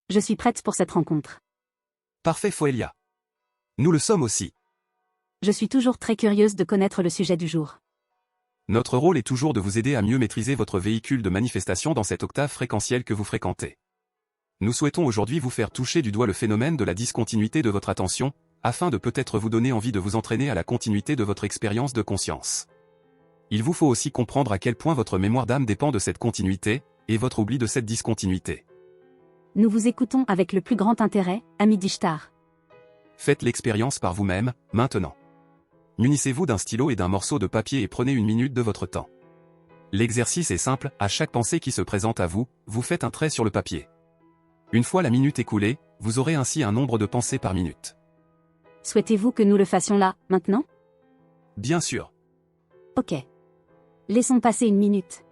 Je suis prête pour cette rencontre. Parfait Foelia. Nous le sommes aussi. Je suis toujours très curieuse de connaître le sujet du jour. Notre rôle est toujours de vous aider à mieux maîtriser votre véhicule de manifestation dans cette octave fréquentielle que vous fréquentez. Nous souhaitons aujourd'hui vous faire toucher du doigt le phénomène de la discontinuité de votre attention, afin de peut-être vous donner envie de vous entraîner à la continuité de votre expérience de conscience. Il vous faut aussi comprendre à quel point votre mémoire d'âme dépend de cette continuité, et votre oubli de cette discontinuité. Nous vous écoutons avec le plus grand intérêt, ami d'Ishtar. Faites l'expérience par vous-même, maintenant. Munissez-vous d'un stylo et d'un morceau de papier et prenez 1 minute de votre temps. L'exercice est simple, à chaque pensée qui se présente à vous, vous faites un trait sur le papier. Une fois la minute écoulée, vous aurez ainsi un nombre de pensées par minute. Souhaitez-vous que nous le fassions là, maintenant? Bien sûr. Ok. Laissons passer 1 minute.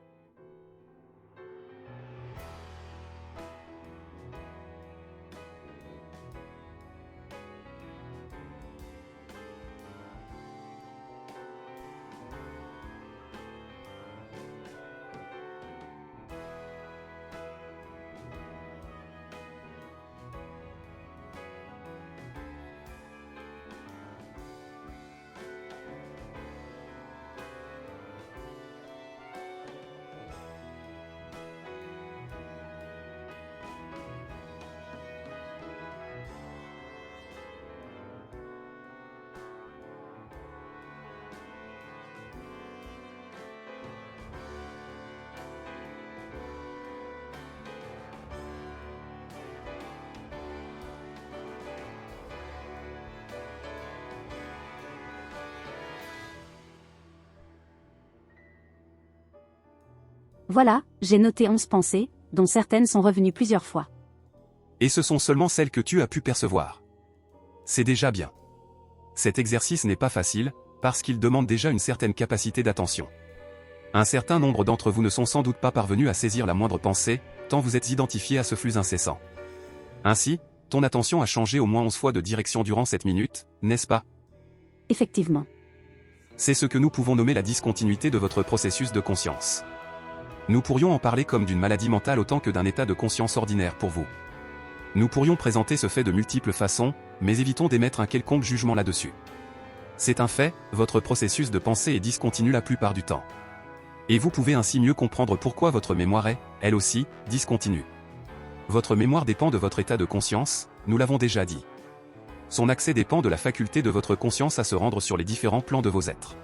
Voilà, j'ai noté 11 pensées, dont certaines sont revenues plusieurs fois. Et ce sont seulement celles que tu as pu percevoir. C'est déjà bien. Cet exercice n'est pas facile, parce qu'il demande déjà une certaine capacité d'attention. Un certain nombre d'entre vous ne sont sans doute pas parvenus à saisir la moindre pensée, tant vous êtes identifiés à ce flux incessant. Ainsi, ton attention a changé au moins 11 fois de direction durant cette minute, n'est-ce pas? Effectivement. C'est ce que nous pouvons nommer la discontinuité de votre processus de conscience. Nous pourrions en parler comme d'une maladie mentale autant que d'un état de conscience ordinaire pour vous. Nous pourrions présenter ce fait de multiples façons, mais évitons d'émettre un quelconque jugement là-dessus. C'est un fait, votre processus de pensée est discontinu la plupart du temps. Et vous pouvez ainsi mieux comprendre pourquoi votre mémoire est, elle aussi, discontinue. Votre mémoire dépend de votre état de conscience, nous l'avons déjà dit. Son accès dépend de la faculté de votre conscience à se rendre sur les différents plans de vos êtres.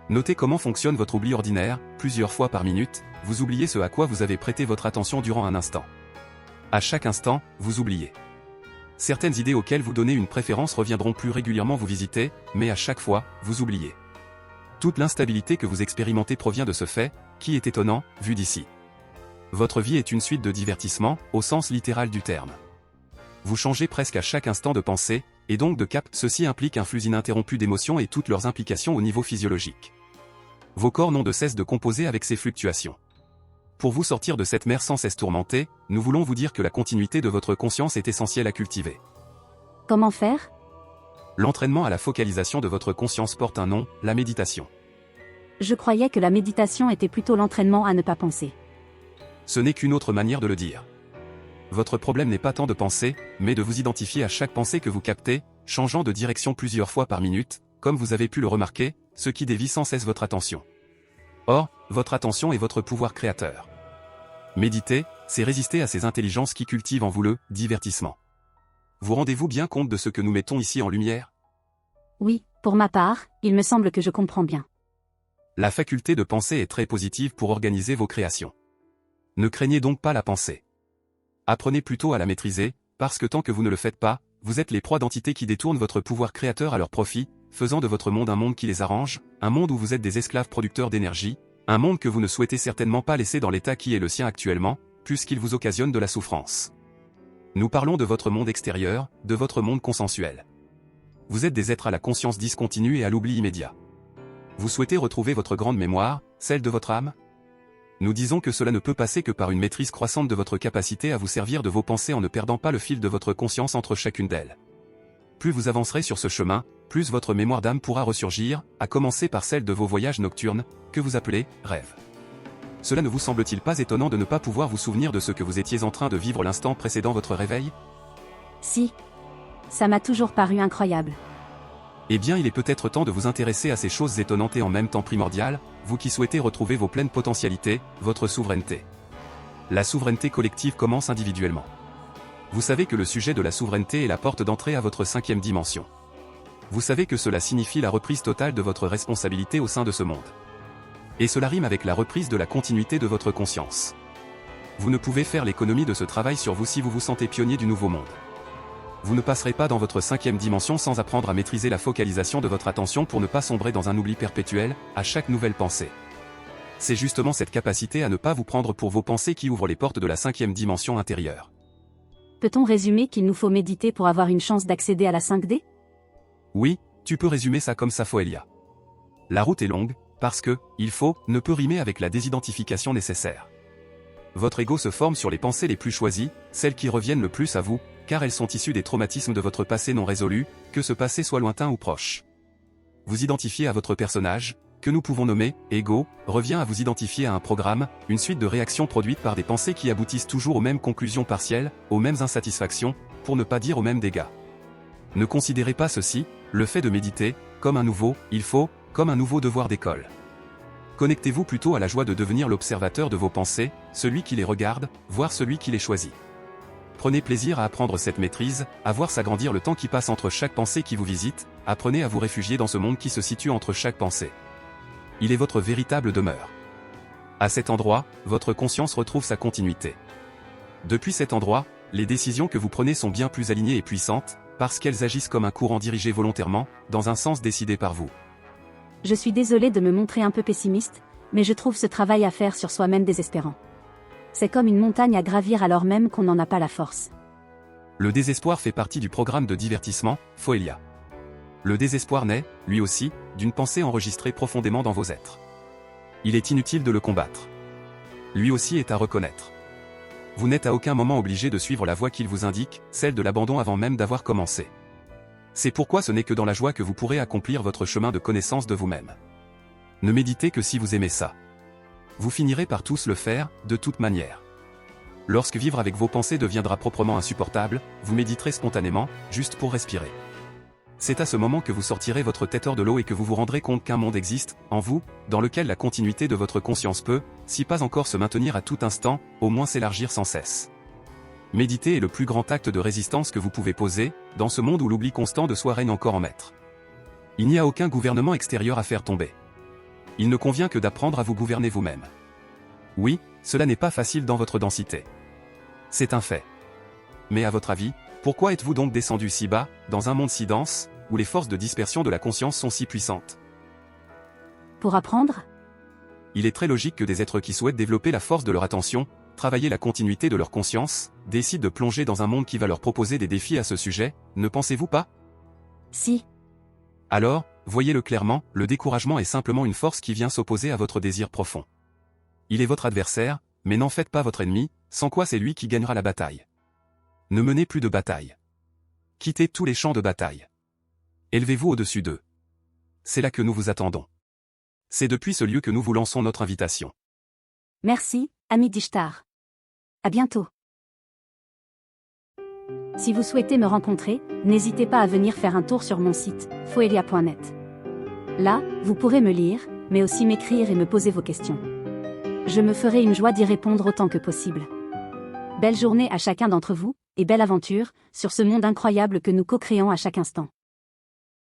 Notez comment fonctionne votre oubli ordinaire, plusieurs fois par minute, vous oubliez ce à quoi vous avez prêté votre attention durant un instant. À chaque instant, vous oubliez. Certaines idées auxquelles vous donnez une préférence reviendront plus régulièrement vous visiter, mais à chaque fois, vous oubliez. Toute l'instabilité que vous expérimentez provient de ce fait, qui est étonnant, vu d'ici. Votre vie est une suite de divertissements, au sens littéral du terme. Vous changez presque à chaque instant de pensée, et donc de cap. Ceci implique un flux ininterrompu d'émotions et toutes leurs implications au niveau physiologique. Vos corps n'ont de cesse de composer avec ces fluctuations. Pour vous sortir de cette mer sans cesse tourmentée, nous voulons vous dire que la continuité de votre conscience est essentielle à cultiver. Comment faire? L'entraînement à la focalisation de votre conscience porte un nom, la méditation. Je croyais que la méditation était plutôt l'entraînement à ne pas penser. Ce n'est qu'une autre manière de le dire. Votre problème n'est pas tant de penser, mais de vous identifier à chaque pensée que vous captez, changeant de direction plusieurs fois par minute, comme vous avez pu le remarquer, ce qui dévie sans cesse votre attention. Or, votre attention est votre pouvoir créateur. Méditer, c'est résister à ces intelligences qui cultivent en vous le divertissement. Vous rendez-vous bien compte de ce que nous mettons ici en lumière? Oui, pour ma part, il me semble que je comprends bien. La faculté de penser est très positive pour organiser vos créations. Ne craignez donc pas la pensée. Apprenez plutôt à la maîtriser, parce que tant que vous ne le faites pas, vous êtes les proies d'entités qui détournent votre pouvoir créateur à leur profit, faisant de votre monde un monde qui les arrange, un monde où vous êtes des esclaves producteurs d'énergie, un monde que vous ne souhaitez certainement pas laisser dans l'état qui est le sien actuellement, puisqu'il vous occasionne de la souffrance. Nous parlons de votre monde extérieur, de votre monde consensuel. Vous êtes des êtres à la conscience discontinue et à l'oubli immédiat. Vous souhaitez retrouver votre grande mémoire, celle de votre âme? Nous disons que cela ne peut passer que par une maîtrise croissante de votre capacité à vous servir de vos pensées en ne perdant pas le fil de votre conscience entre chacune d'elles. Plus vous avancerez sur ce chemin, plus votre mémoire d'âme pourra ressurgir, à commencer par celle de vos voyages nocturnes, que vous appelez rêves. Cela ne vous semble-t-il pas étonnant de ne pas pouvoir vous souvenir de ce que vous étiez en train de vivre l'instant précédant votre réveil? Si. Ça m'a toujours paru incroyable. Eh bien, il est peut-être temps de vous intéresser à ces choses étonnantes et en même temps primordiales, vous qui souhaitez retrouver vos pleines potentialités, votre souveraineté. La souveraineté collective commence individuellement. Vous savez que le sujet de la souveraineté est la porte d'entrée à votre 5e dimension. Vous savez que cela signifie la reprise totale de votre responsabilité au sein de ce monde. Et cela rime avec la reprise de la continuité de votre conscience. Vous ne pouvez faire l'économie de ce travail sur vous si vous vous sentez pionnier du nouveau monde. Vous ne passerez pas dans votre 5e dimension sans apprendre à maîtriser la focalisation de votre attention pour ne pas sombrer dans un oubli perpétuel, à chaque nouvelle pensée. C'est justement cette capacité à ne pas vous prendre pour vos pensées qui ouvre les portes de la 5e dimension intérieure. Peut-on résumer qu'il nous faut méditer pour avoir une chance d'accéder à la 5D? Oui, tu peux résumer ça comme ça, Foelia. La route est longue, parce que, il faut, ne peut rimer avec la désidentification nécessaire. Votre ego se forme sur les pensées les plus choisies, celles qui reviennent le plus à vous, car elles sont issues des traumatismes de votre passé non résolu, que ce passé soit lointain ou proche. Vous identifiez à votre personnage, que nous pouvons nommer « ego », revient à vous identifier à un programme, une suite de réactions produites par des pensées qui aboutissent toujours aux mêmes conclusions partielles, aux mêmes insatisfactions, pour ne pas dire aux mêmes dégâts. Ne considérez pas ceci, le fait de méditer, comme un nouveau « il faut », comme un nouveau devoir d'école. Connectez-vous plutôt à la joie de devenir l'observateur de vos pensées, celui qui les regarde, voire celui qui les choisit. Prenez plaisir à apprendre cette maîtrise, à voir s'agrandir le temps qui passe entre chaque pensée qui vous visite, apprenez à vous réfugier dans ce monde qui se situe entre chaque pensée. Il est votre véritable demeure. À cet endroit, votre conscience retrouve sa continuité. Depuis cet endroit, les décisions que vous prenez sont bien plus alignées et puissantes, parce qu'elles agissent comme un courant dirigé volontairement, dans un sens décidé par vous. Je suis désolée de me montrer un peu pessimiste, mais je trouve ce travail à faire sur soi-même désespérant. C'est comme une montagne à gravir alors même qu'on n'en a pas la force. Le désespoir fait partie du programme de divertissement, Foelia. Le désespoir naît, lui aussi, d'une pensée enregistrée profondément dans vos êtres. Il est inutile de le combattre. Lui aussi est à reconnaître. Vous n'êtes à aucun moment obligé de suivre la voie qu'il vous indique, celle de l'abandon avant même d'avoir commencé. C'est pourquoi ce n'est que dans la joie que vous pourrez accomplir votre chemin de connaissance de vous-même. Ne méditez que si vous aimez ça. Vous finirez par tous le faire, de toute manière. Lorsque vivre avec vos pensées deviendra proprement insupportable, vous méditerez spontanément, juste pour respirer. C'est à ce moment que vous sortirez votre tête hors de l'eau et que vous vous rendrez compte qu'un monde existe, en vous, dans lequel la continuité de votre conscience peut, si pas encore se maintenir à tout instant, au moins s'élargir sans cesse. Méditer est le plus grand acte de résistance que vous pouvez poser, dans ce monde où l'oubli constant de soi règne encore en maître. Il n'y a aucun gouvernement extérieur à faire tomber. Il ne convient que d'apprendre à vous gouverner vous-même. Oui, cela n'est pas facile dans votre densité. C'est un fait. Mais à votre avis, pourquoi êtes-vous donc descendu si bas, dans un monde si dense, où les forces de dispersion de la conscience sont si puissantes? Pour apprendre? Il est très logique que des êtres qui souhaitent développer la force de leur attention, travailler la continuité de leur conscience, décident de plonger dans un monde qui va leur proposer des défis à ce sujet, ne pensez-vous pas? Si. Alors, voyez-le clairement, le découragement est simplement une force qui vient s'opposer à votre désir profond. Il est votre adversaire, mais n'en faites pas votre ennemi, sans quoi c'est lui qui gagnera la bataille. Ne menez plus de bataille. Quittez tous les champs de bataille. Élevez-vous au-dessus d'eux. C'est là que nous vous attendons. C'est depuis ce lieu que nous vous lançons notre invitation. Merci, ami d'Ishtar. À bientôt. Si vous souhaitez me rencontrer, n'hésitez pas à venir faire un tour sur mon site, foelia.net. Là, vous pourrez me lire, mais aussi m'écrire et me poser vos questions. Je me ferai une joie d'y répondre autant que possible. Belle journée à chacun d'entre vous, et belle aventure, sur ce monde incroyable que nous co-créons à chaque instant.